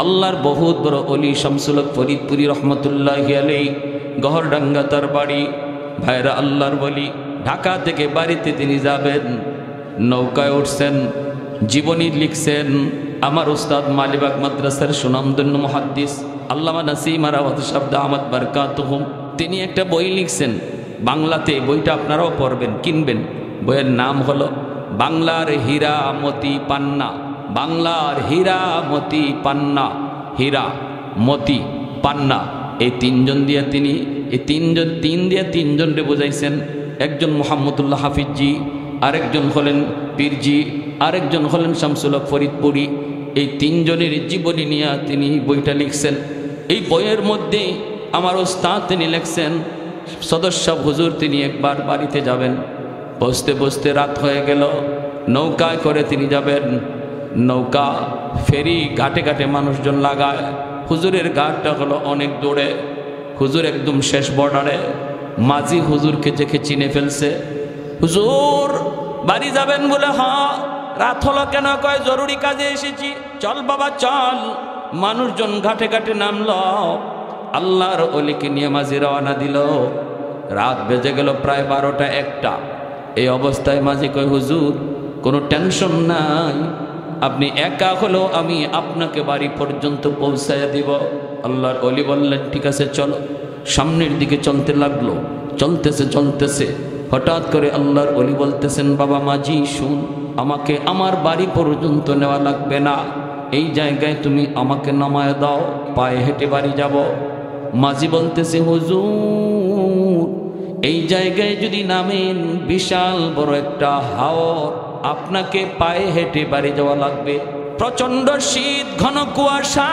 আল্লাহর বহুত বড় অলি শামসুল হক ফরিদপুরি রহমতুল্লাহি আলাইহি, গহরডাঙ্গা তার বাড়ি। ভাইরা আল্লাহর বলি, ঢাকা থেকে বাড়িতে তিনি যাবেন, নৌকায় উঠছেন, জীবনী লিখছেন। আমার উস্তাদ মালিবাগ মাদ্রাসার সুনামধন্য মুহাদ্দিস আল্লামা নাসিম আরাওয়াত শাব্দ আহমদ বারকাতুহুম, তিনি একটা বই লিখছেন বাংলাতে। বইটা আপনারাও পড়বেন, কিনবেন। বইয়ের নাম হলো বাংলার হীরা মতি পান্না। বাংলার হীরা মতি পান্না, হীরা মতি পান্না, এই তিনজন দিয়ে তিনি তিনজনরে বোঝাইছেন। একজন মোহাম্মদুল্লাহ হাফিজজি, আরেকজন হলেন পীরজি, আরেকজন হলেন শামসুল হক ফরিদপুরি। এই তিনজনের জীবনী নিয়ে তিনি বইটা লিখছেন। এই বইয়ের মধ্যে আমার ওস্তাদ তিনি লিখছেন, সদস্য হুজুর তিনি একবার বাড়িতে যাবেন, বসতে বসতে রাত হয়ে গেল, নৌকায় করে তিনি যাবেন। নৌকা ফেরি ঘাটে ঘাটে মানুষজন লাগায়। হুজুরের ঘাটটা হলো অনেক দূরে, হুজুর একদম শেষ বর্ডারে। মাঝি হুজুরকে দেখে চিনে ফেলছে। হুজুর বাড়ি যাবেন বলে, হ্যাঁ। রাত হলো কেন? কয় জরুরি কাজে এসেছি। চল বাবা চল। মানুষজন ঘাটে ঘাটে নামল, আল্লাহর অলিকে নিয়ে মাঝি রওনা দিল। রাত বেজে গেল প্রায় 12টা 1টা। এই অবস্থায় মাঝি কয়, হুজুর কোনো টেনশন নাই, আপনি একা হলেও আমি আপনাকে বাড়ি পর্যন্ত পৌঁছাইয়া দিব। আল্লাহর অলি বললেন, ঠিক আছে চলো। সামনের দিকে চলতে লাগলো, চলতেছে। হঠাৎ করে আল্লাহর অলি বলতেছেন, বাবা মাঝি শুন, আমাকে আমার বাড়ি পর্যন্ত নেওয়া লাগবে না, এই জায়গায় তুমি আমাকে নামায় দাও, পায়ে হেঁটে বাড়ি যাব। মাঝি বলতেছে, হুজুর এই জায়গায় যদি নামেন, বিশাল বড় একটা হাওর, আপনাকে পায়ে হেঁটে বাড়ি যাওয়া লাগবে। প্রচন্ড শীত, ঘন কুয়াশা,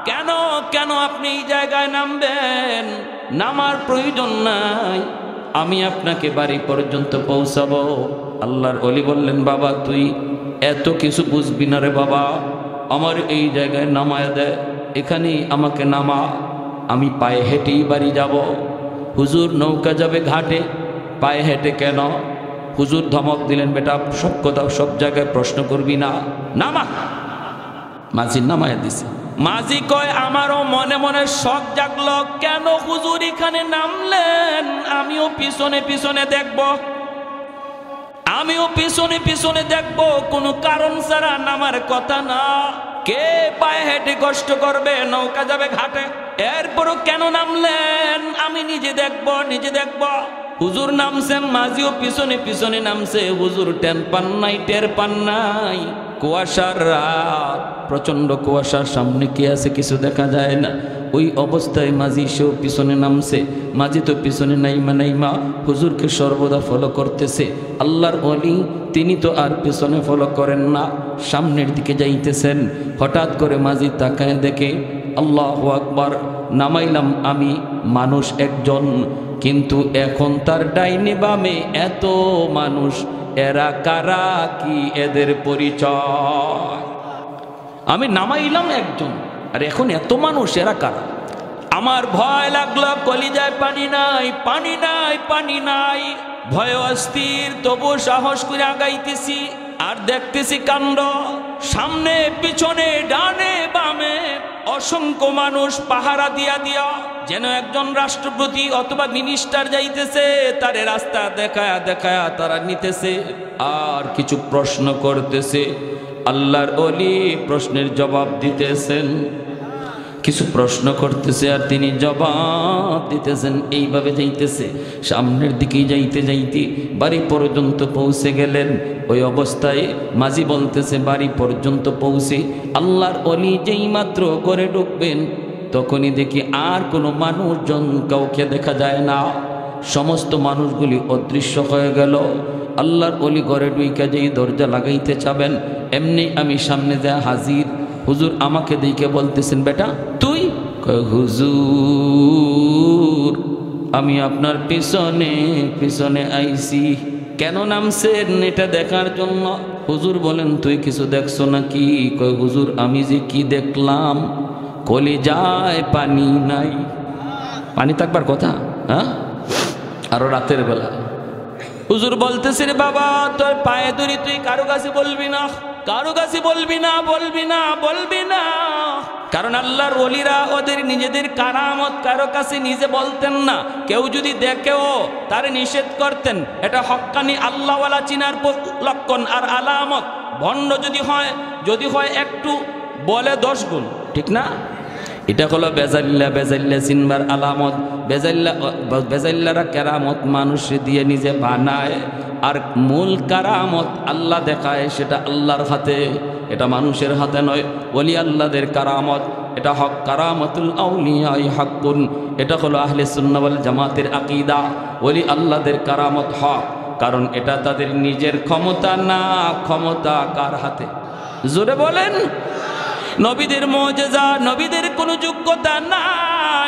কেন কেন আপনি এই জায়গায় নামবেন? নামার প্রয়োজন নাই, আমি আপনাকে বাড়ি পর্যন্ত পৌঁছাবো। আল্লাহর ওলি বললেন, বাবা তুই এত কিছু বুঝবি না রে বাবা, আমার এই জায়গায় নামায় দে, এখানেই আমাকে নামা, আমি পায়ে হেঁটেই বাড়ি যাব। হুজুর নৌকা যাবে ঘাটে, পায়ে হেঁটে কেন? হুজুর ধমক দিলেন, বেটা সব কথা সব জায়গায় প্রশ্ন করবি না, নামা। মাঝি নামায় দিছে। মাঝি কয়, আমারও মনে মনে শখ জাগলো, কেন হুজুর এখানে নামলেন? আমিও পিছনে পিছনে দেখব, কোনো কারণ ছাড়া নামার কথা না। কে পায়ে হেঁটে কষ্ট করবে? নৌকা যাবে ঘাটে, এরপরও কেন নামলেন? আমি নিজে দেখব। হুজুর নামছেন, মাঝিও পিছনে পিছনে নামছে। হুজুর টের পান নাই। কুয়াশার রাত, প্রচন্ড কুয়াশা, সামনে কে আছে কিছু দেখা যায় না। ওই অবস্থায় মাঝি সেও পিছনে নামছে। মাঝি তো পিছনে নাইমা হুজুরকে সর্বদা ফলো করতেছে। আল্লাহর ওলি তিনি তো আর পিছনে ফলো করেন না, সামনের দিকে যাইতেছেন। হঠাৎ করে মাঝি তাকায় দেখে, আল্লাহু আকবার, নামাইলাম আমি মানুষ একজন, কিন্তু এখন তার ডাইনে বামে এত মানুষ, এরা কারা, কি এদের পরিচয়? আমি নামাইলাম একজন, আর এখন এত মানুষ, এরা কারা? আমার ভয় লাগলো, কলিজায় পানি নাই। ভয় অস্থির, তবু সাহস করে আগাইতেছি। আর দেখতেছি কাণ্ড, সামনে পিছনে ডানে বামে অসংখ্য মানুষ পাহারা দিয়া যেন একজন রাষ্ট্রপতি অথবা মিনিস্টার যাইতেছে, তারে রাস্তা দেখায়া তারা নিতেছে আর কিছু প্রশ্ন করতেছে। আল্লাহর ওলি প্রশ্নের জবাব দিতেছেন, কিছু প্রশ্ন করতেছে আর তিনি জবাব দিতেছেন। এইভাবে যাইতেছে, সামনের দিকে যাইতে বাড়ি পর্যন্ত পৌঁছে গেলেন। ওই অবস্থায় মাঝি বলতেছে, বাড়ি পর্যন্ত পৌঁছে আল্লাহর ওলি যেই মাত্র ঘরে ঢুকবেন, তখনই দেখি আর কোনো মানুষজন, কাউকে দেখা যায় না। সমস্ত মানুষগুলি অদৃশ্য হয়ে গেল। আল্লাহর ওলি ঘরে ঢুইকা যেই দরজা লাগাইতে চাবেন, এমনি আমি সামনে যা হাজির। হুজুর আমাকে দেখে বলতেছেন, বেটা তুই? কয় হুজুর আমি আপনার পিছনে পিছনে আইছি। কেন নামছেন? এটা দেখার জন্য। হুজুর বলেন তুই কিছু দেখছো নাকি? কয় হুজুর আমি যে কি দেখলাম, কলিজায় পানি নাই। পানি থাকবার কথা, হ্যাঁ? আরো রাতের বেলা হুজুর বলতেছে রে বাবা তোর পায়ে ধরি, তুই কারো কাছে বলবি না, কারো কাছে বলবি না, বলবি না, বলবি না। কারণ আল্লাহর ওলিরা ওদের নিজেদের কারামত কারো কাছে নিজে বলতেন না। কেউ যদি দেখেও তারে নিষেধ করতেন। এটা হক্কানি আল্লাহওয়ালা চিনার লক্ষণ আর আলামত। ভণ্ড যদি হয় একটু বলে 10 গুণ, ঠিক না? এটা হলো বেজাল্লা, বেজাল্লা চিনবার আলামত। বেজাল্লারা কেরামত মানুষ দিয়ে নিজে বানায়, আর মূল কারামত আল্লাহ দেখায়, সেটা আল্লাহর হাতে, এটা মানুষের হাতে নয়। ওলি আল্লাহদের কারামত, এটা হক কারামতুল আউলিয়া হাক্কুন। এটা হলো আহলে সুন্নাহ ওয়াল জামাতের আকীদা। ওলি আল্লাহদের কারামত হক, কারণ এটা তাদের নিজের ক্ষমতা না, ক্ষমতা কার হাতে? জোরে বলেন। নবীদের মুজিজা, নবীদের কোনো যোগ্যতা না,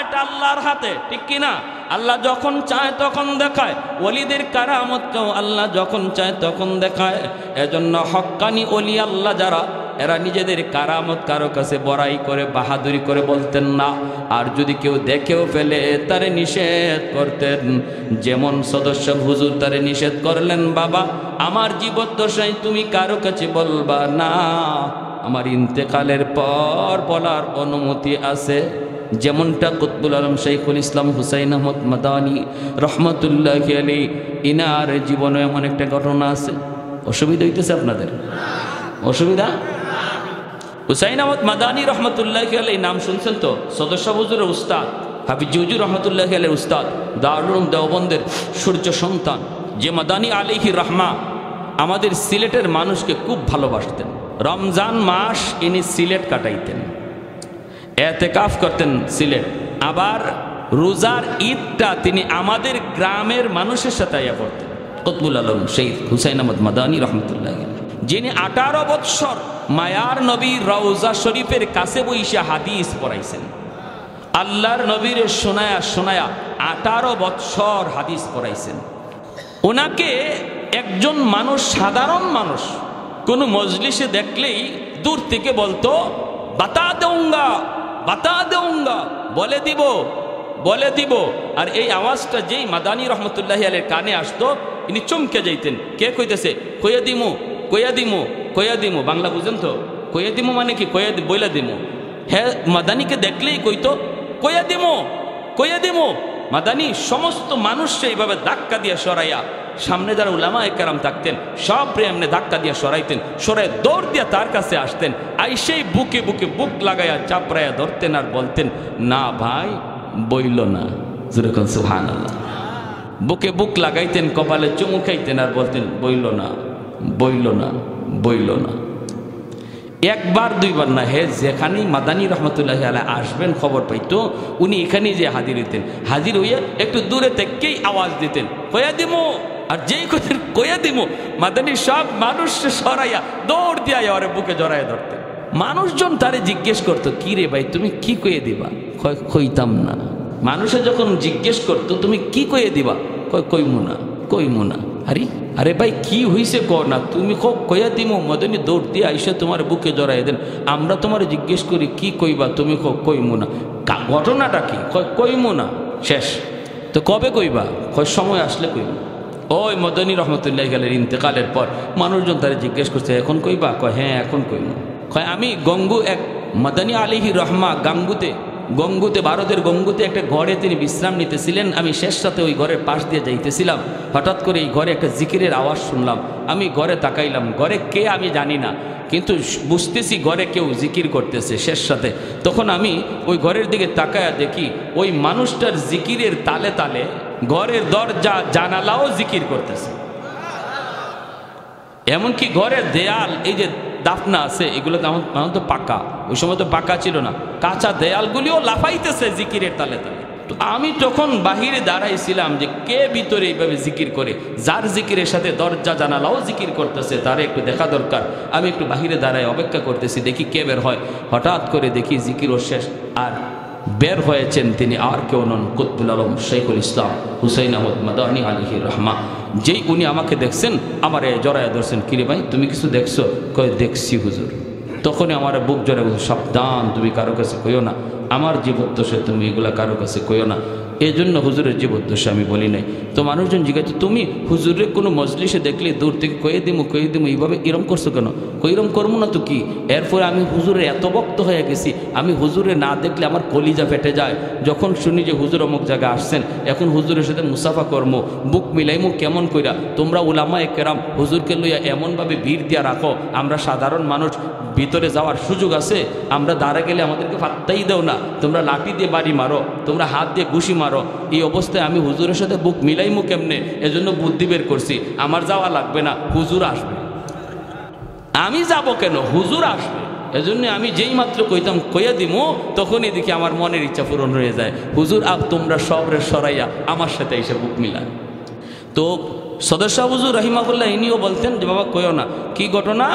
এটা আল্লাহর হাতে, ঠিক কিনা? আল্লাহ যখন চায় তখন দেখায়। ওলিদের কারামতকেও আল্লাহ যখন চায় তখন দেখায়। এজন্য হক্কানি ওলি আল্লাহ যারা, এরা নিজেদের কারামত কারো কাছে বড়াই করে বাহাদুরি করে বলতেন না। আর যদি কেউ দেখেও ফেলে তারে নিষেধ করতেন। যেমন সদস্য হুজুর তারে নিষেধ করলেন, বাবা আমার জীবদ্দশায় তুমি কারো কাছে বলবা না, আমার ইন্তেকালের পর বলার অনুমতি আছে। যেমনটা কুতবুল আলম শাইখুল ইসলাম হুসাইন আহমদ মাদানী রহমতুল্লাহি আলাইহি, ইনার জীবনে এমন একটা ঘটনা আছে। অসুবিধা হইতেছে আপনাদের? অসুবিধা? হুসাইন আহমদ মাদানী রহমতুল্লাহি আলাইহি নাম শুনছেন তো? সদস্য হুজুরের উস্তাদ, হাফিজ হুজুর রহমতুল্লাহি আলাইহির উস্তাদ, দারুল উলুম দেওবন্দের সূর্য সন্তান। যে মাদানী আলাইহি রহমা আমাদের সিলেটের মানুষকে খুব ভালোবাসতেন। রমজান মাস ইনি সিলেট কাটাইতেন, এতেকাফ করতেন সিলেট। আবার রোজার ঈদটা তিনি আমাদের গ্রামের মানুষের সাথে আয়া করতেন। কুতবুল আলম শহীদ হুসাইন আহমদ মাদানী রহমতুল্লাহ, যিনি 18 বৎসর মায়ার নবীর রওজা শরীফের কাছে বইসা হাদিস পড়াইছেন। আল্লাহর নবীর শোনায়া শোনায়া 18 বৎসর হাদিস পড়াইছেন। ওনাকে একজন মানুষ, সাধারণ মানুষ, কোনো মজলিসে দেখলেই দূর থেকে বলতো বাতা দেউঙ্গা, বাতা দেউঙ্গা, বলে দিব, বলে দিব। আর এই আওয়াজটা যেই মাদানী রহমতুল্লাহি আলাইহির কানে আসতো, ইনি চমকে যাইতেন। কে কইতেছে? কইয়া দিমু, কইয়া দিমু, কইয়া দিমু। বাংলা বুঝেন তো? কইয়া দিমু মানে কি? কইয়া বইলা দিমু। হ্যাঁ, মাদানীকে দেখলেই কইতো কইয়া দিমু, কইয়া দিমু। মাদানী সমস্ত মানুষকে এইভাবে ধাক্কা দিয়ে সরাইয়া, সামনে যারা উলামায়ে কেরাম থাকতেন সব এমনি ধাক্কা দিয়ে সরাইতেন, সরাই দৌড় দিয়ে তার কাছে আসতেন। আইসেই বুকে বুকে বুক লাগাইয়া চাপড়াইয়া ধরতেন আর বলতেন, না ভাই বইল না। যেরকম সুবহানাল্লাহ। বুকে বুক লাগাইতেন, কপালে চুমু খাইতেন আর বলতেন বইল না, বইল না, বইল না। একবার দুইবার না, হে যেখানেই মাদানী রহমতুল্লাহি আলাইহি আসবেন খবর পাইতো, উনি এখানেই যে হাজির হইতেন। হাজির হইয়া একটু দূরে থেকেই আওয়াজ দিতেন, কয়া দিমু। আর যেই কথা কয়া দিমু, মাদানী সব মানুষ সরাইয়া দৌড় দিয়া ওরে বুকে জড়াইয়া ধরতেন। মানুষজন তারে জিজ্ঞেস করতো, কি রে ভাই তুমি কি কয়ে দিবা? কইতাম না। মানুষে যখন জিজ্ঞেস করতো তুমি কি কয়ে দিবা? কইমু না, কইমু না। আরে ভাই কি হইছে ক না, তুমি কয়া দিমু। মাদানী দৌড় দিয়ে আইসা তোমার বুকে জড়াই দেন। আমরা তোমার জিজ্ঞেস করি কি কইবা, তুমি কইমু না। ঘটনাটা কি? কইমু না। শেষ তো কবে কইবা? সময় আসলে কইমু। ওই মাদানী রহমতুল্লাহি আলাইহির ইন্তেকালের পর মানুষজন তারা জিজ্ঞেস করছে, এখন কইবা? হ্যাঁ এখন কইমু। আমি গঙ্গু, এক মাদানী আলাইহি রহমা গঙ্গুতে, ভারতের গঙ্গুতে একটা ঘরে তিনি বিশ্রাম নিতেছিলেন। আমি শেষ রাতে ওই ঘরের পাশ দিয়ে যাইতেছিলাম। হঠাৎ করে এই ঘরে একটা জিকিরের আওয়াজ শুনলাম। আমি ঘরে তাকাইলাম, ঘরে কে আমি জানি না, কিন্তু বুঝতেছি ঘরে কেউ জিকির করতেছে শেষ রাতে। তখন আমি ওই ঘরের দিকে তাকায়া দেখি ওই মানুষটার জিকিরের তালে তালে ঘরের দরজা জানালাও জিকির করতেছে। এমনকি ঘরের দেয়াল, এই যে দাফনা আছে এগুলো তেমন তো পাকা, ওই সময় তো পাকা ছিল না, কাঁচা দেয়ালগুলিও লাফাইতেছে জিকিরের তালে তালে। তো আমি তখন বাহিরে দাঁড়াইছিলাম যে কে ভিতরে এইভাবে জিকির করে, যার জিকিরের সাথে দরজা জানালাও জিকির করতেছে, তারে একটু দেখা দরকার। আমি একটু বাহিরে দাঁড়াই অপেক্ষা করতেছি, দেখি কে বের হয়। হঠাৎ করে দেখি জিকিরও শেষ, আর বের হয়েছেন তিনি আর কেউ নন, কুতুবুল আলম শৈখুল ইসলাম হুসাইন আহমদ মাদানী আলাইহির রহমা। যেই উনি আমাকে দেখছেন, আমার জড়ায় ধরছেন, কিরে ভাই তুমি কিছু দেখছো? কয় দেখছি হুজুর। তখনই আমার বুক জড়ে বলছে, সাবধান, তুমি কারো কাছে কইও না, আমার জীবদ্দশায় তুমি এগুলা কারো কাছে কইও না। এই জন্য হুজুরের জীবদ্দশা আমি বলি নাই। তো মানুষজন জিজ্ঞাসা, তুমি হুজুরের কোনো মজলিসে দেখলে দূর থেকে কয়ে দিমু এইভাবে এরম করছো কেন? কইরম করবো না তো কি? এরপরে আমি হুজুরের এত ভক্ত হয়ে গেছি, আমি হুজুরে না দেখলে আমার কলিজা ফেটে যায়। যখন শুনি যে হুজুর অমুক জায়গায় আসছেন, এখন হুজুরের সাথে মুসাফা কর্ম, বুক মিলাইমু কেমন কইরা। তোমরা উলামায়ে কেরাম হুজুরকে লইয়া এমনভাবে ভিড় দিয়া রাখো, আমরা সাধারণ মানুষ ভিতরে যাওয়ার সুযোগ আছে, আমরা দাঁড়া গেলে আমাদেরকে পাত্তাই দেও না। তোমরা লাঠি দিয়ে বাড়ি মারো, তোমরা হাত দিয়ে ঘুষি মারো। এই অবস্থায় আমি হুজুরের সাথে বুক মিলাইমু কেমনে? এজন্য বুদ্ধি বের করছি, আমার যাওয়া লাগবে না, হুজুর আসবে। আমি যাব কেন? হুজুর আসবে। এজন্য আমি যেই মাত্র কইতাম কইয়া দিমু, তখনই দেখি আমার মনের ইচ্ছা পূরণ হয়ে যায়। হুজুর তোমরা সবরে সরাইয়া আমার সাথে এসে বুক মিলায়। তো সদস্য হুজুর রহিমাহুল্লাহ ইনিও বলতেন যে বাবা কইও না। কি ঘটনা?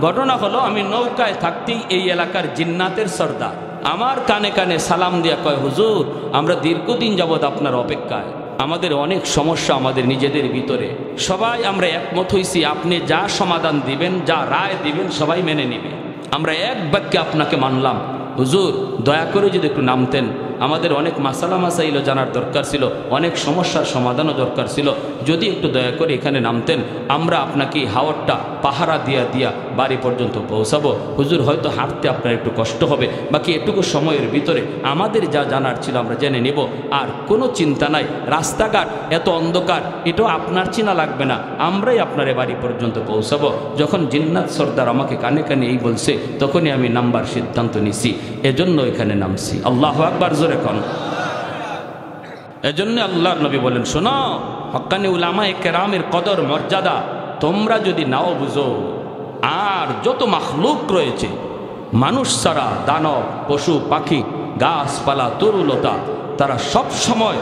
ঘটনা হলো, আমি নৌকায় থাকতেই এই এলাকার জিন্নাতের সর্দার আমার কানে কানে সালাম দিয়া কয়, হুজুর আমরা দীর্ঘদিন যাবৎ আপনার অপেক্ষায়, আমাদের অনেক সমস্যা আমাদের নিজেদের ভিতরে, সবাই আমরা একমত হইছি আপনি যা সমাধান দিবেন, যা রায় দিবেন সবাই মেনে নিবে। আমরা এক বাক্যে আপনাকে মানলাম। হুজুর দয়া করে যদি একটু নামতেন, আমাদের অনেক মাসালা মাসাইলও জানার দরকার ছিল, অনেক সমস্যার সমাধানও দরকার ছিল, যদি একটু দয়া করে এখানে নামতেন, আমরা আপনাকে হাওরটা পাহারা দিয়া বাড়ি পর্যন্ত পৌঁছাবো। হুজুর হয়তো হাঁটতে আপনার একটু কষ্ট হবে, বাকি এটুকু সময়ের ভিতরে আমাদের যা জানার ছিল আমরা জেনে নেব। আর কোনো চিন্তা নাই, রাস্তাঘাট এত অন্ধকার, এটাও আপনার চিনা লাগবে না, আমরাই আপনার বাড়ি পর্যন্ত পৌঁছাবো। যখন জিন্নাত সর্দার আমাকে কানে কানে এই বলছে, তখনই আমি নামবার সিদ্ধান্ত নিছি, এজন্য এখানে নামছি। আল্লাহু আকবার জোরে কোন। এজন্য আল্লাহর নবী বলেন, শোনো হক্কানি উলামায়ে কেরামের কদর মর্যাদা তোমরা যদি নাও বুঝো, আর যত মাখলুক রয়েছে, মানুষ ছাড়া দানব, পশু পাখি, গাছপালা, তরুলতা, তারা সব সময়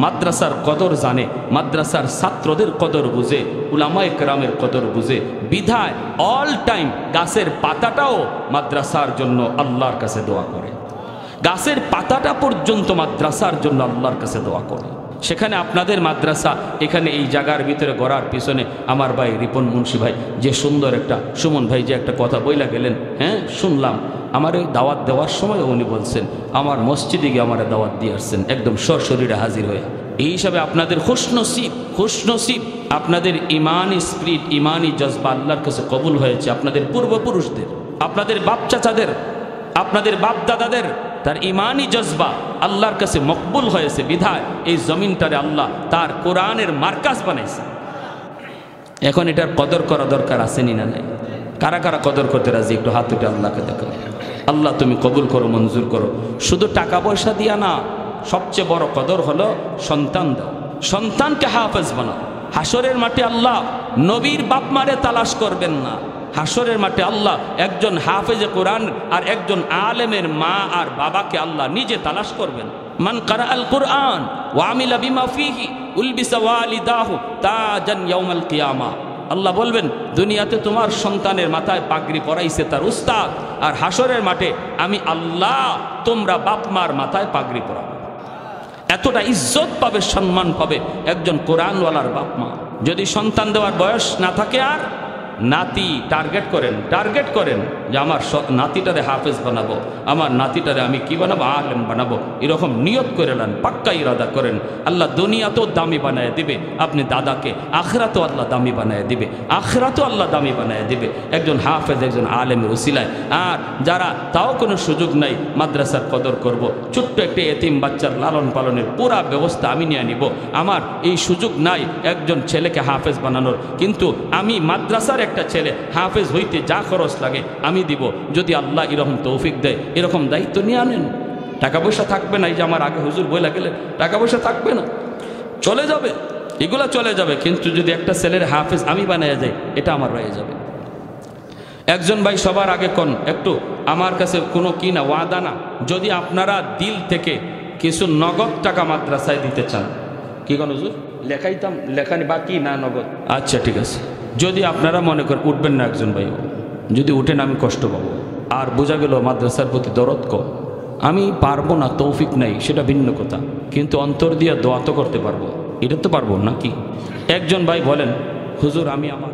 মাদ্রাসার কদর জানে, মাদ্রাসার ছাত্রদের কদর বুঝে, উলামায়ে কেরামের কদর বুঝে। বিধায় অল টাইম গাছের পাতাটাও মাদ্রাসার জন্য আল্লাহর কাছে দোয়া করে, গাছের পাতাটা পর্যন্ত মাদ্রাসার জন্য আল্লাহর কাছে দোয়া করে। সেখানে আপনাদের মাদ্রাসা এখানে এই জায়গার ভিতরে গড়ার পিছনে আমার ভাই রিপন মুন্সি ভাই যে সুন্দর একটা, সুমন ভাই যে একটা কথা বইলা গেলেন, হ্যাঁ শুনলাম, আমার ওই দাওয়াত দেওয়ার সময় উনি বলছেন আমার মসজিদে গিয়ে আমার দাওয়াত দিয়ে আসছেন, একদম সশরীরে হাজির হয়ে। এই হিসাবে আপনাদের খুশনসিব, আপনাদের ইমানি স্পিরিট, ইমানি জজবা আল্লাহর কাছে কবুল হয়েছে। আপনাদের পূর্বপুরুষদের, আপনাদের বাপ চাচাদের, আপনাদের বাপ দাদাদের তার ইমানি জজবা আল্লাহর কাছে মকবুল হয়েছে। বিধায় এই জমিনটারে আল্লাহ তার কোরআনের মার্কাজ বানাইছে। এখন এটার কদর করা দরকার আসেনি না নাই? কারা কারা কদর করতে রাজি? একটু হাত উঠে আল্লাহকে দেখো। আল্লাহ তুমি কবুল করো, মঞ্জুর করো। শুধু টাকা পয়সা দিয়া না, সবচেয়ে বড় কদর হলো সন্তান দাও, সন্তানকে হাফেজ বানাও। হাসরের মাঠে আল্লাহ নবীর বাপ মারে তালাশ করবেন না, হাসরের মাঠে আল্লাহ একজন হাফেজে কোরআন আর একজন আলেমের মা আর বাবাকে আল্লাহ নিজে তালাশ করবেন। মান কারা আল কোরআন ওয়া আমিলা বিমা ফিহি উলবিসা ওয়ালিদাহু তাজান ইয়াউমাল কিয়ামা। আল্লাহ বলবেন, দুনিয়াতে তোমার সন্তানের মাথায় পাগড়ি পরাইছে তার উস্তাদ, আর হাসরের মাঠে আমি আল্লাহ তোমরা বাপ মার মাথায় পাগড়ি পরাবো। এতটা ইজ্জত পাবে, সম্মান পাবে একজন কোরআনওয়ালার বাপ মা। যদি সন্তান দেওয়ার বয়স না থাকে, আর নাতি টার্গেট করেন যে আমার নাতিটারে হাফেজ বানাবো, আমার নাতিটারে আমি কি বানাবো, আলেম বানাবো, এরকম নিয়ত করে নেন, পাক্কা ইরাদা করেন। আল্লাহ দুনিয়াতেও দামি বানায় দিবে আপনি দাদাকে, আখিরাতেও আল্লাহ দামি বানায় দিবে, আখিরাতেও আল্লাহ দামি বানায় দিবে একজন হাফেজ, একজন আলেমের উসিলায়। আর যারা তাও কোনো সুযোগ নাই মাদ্রাসার কদর করব, ছোট্ট একটা এতিম বাচ্চার লালন পালনের পুরা ব্যবস্থা আমি নিয়ে নিব, আমার এই সুযোগ নাই একজন ছেলেকে হাফেজ বানানোর, কিন্তু আমি মাদ্রাসার একটা ছেলে হাফেজ হইতে যা খরচ লাগে আমি দিব। যদি আল্লাহ এরকম তৌফিক দেয়, এরকম দায়িত্ব নিয়ে আনেন। টাকা পয়সা থাকবে না, এই যে আমার আগে হুজুর বইলা গেলেন, টাকা পয়সা থাকবে না, চলে যাবে, এগুলা চলে যাবে, কিন্তু যদি একটা ছেলের হাফেজ আমি বানাইয়া যাই, এটা আমার রয়ে যাবে। একজন ভাই সবার আগে কোন একটু আমার কাছে কোনো কি না, ওয়াদা না, যদি আপনারা দিল থেকে কিছু নগদ টাকা মাদ্রাসায় দিতে চান, কি কোন হুজুর লেখাইতাম, লেখানি বাকি না নগদ? আচ্ছা ঠিক আছে। যদি আপনারা মনে করেন উঠবেন না, একজন ভাই যদি উঠেন আমি কষ্ট পাবো, আর বোঝা গেল মাদ্রাসার প্রতি দরদ কম, আমি পারবো না, তৌফিক নাই, সেটা ভিন্ন কথা, কিন্তু অন্তর দিয়ে দোয়া তো করতে পারবো, এটা তো পারবো নাকি? একজন ভাই বলেন, হুজুর আমি আমার